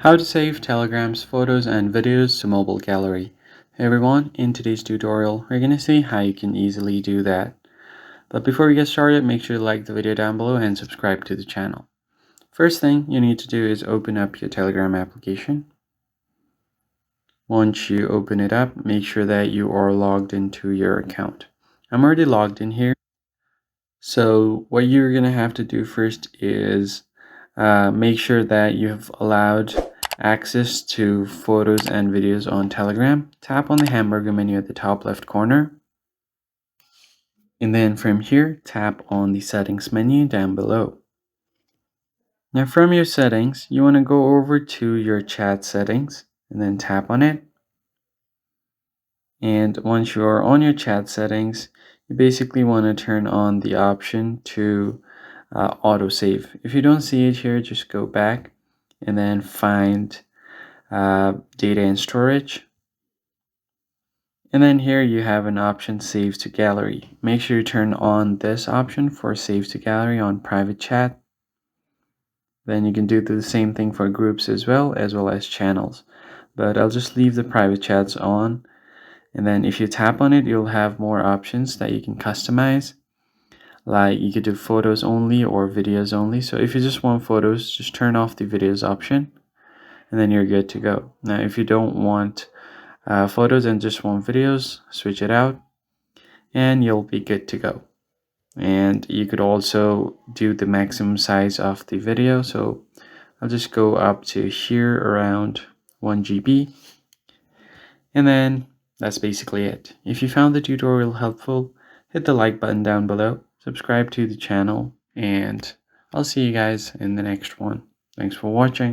How to save Telegram's photos and videos to mobile gallery. Hey everyone, in today's tutorial, we're going to see how you can easily do that. But before we get started, make sure to like the video down below and subscribe to the channel. First thing you need to do is open up your Telegram application. Once you open it up, make sure that you are logged into your account. I'm already logged in here. So what you're going to have to do first is make sure that you have allowed access to photos and videos on Telegram. Tap on the hamburger menu at the top left corner. And then from here, tap on the settings menu down below. Now from your settings, you want to go over to your chat settings and then tap on it. And once you are on your chat settings, you basically want to turn on the option to autosave. If you don't see it here, just go back and then find data and storage. And then here you have an option save to gallery. Make sure you turn on this option for save to gallery on private chat. Then you can do the same thing for groups as well as channels. But I'll just leave the private chats on. And then if you tap on it, you'll have more options that you can customize. Like you could do photos only or videos only. So if you just want photos, just turn off the videos option and then you're good to go. Now if you don't want photos and just want videos, switch it out and you'll be good to go. And you could also do the maximum size of the video. So I'll just go up to here around 1 GB. And then that's basically it. If you found the tutorial helpful, hit the like button down below, subscribe to the channel, and I'll see you guys in the next one. Thanks for watching.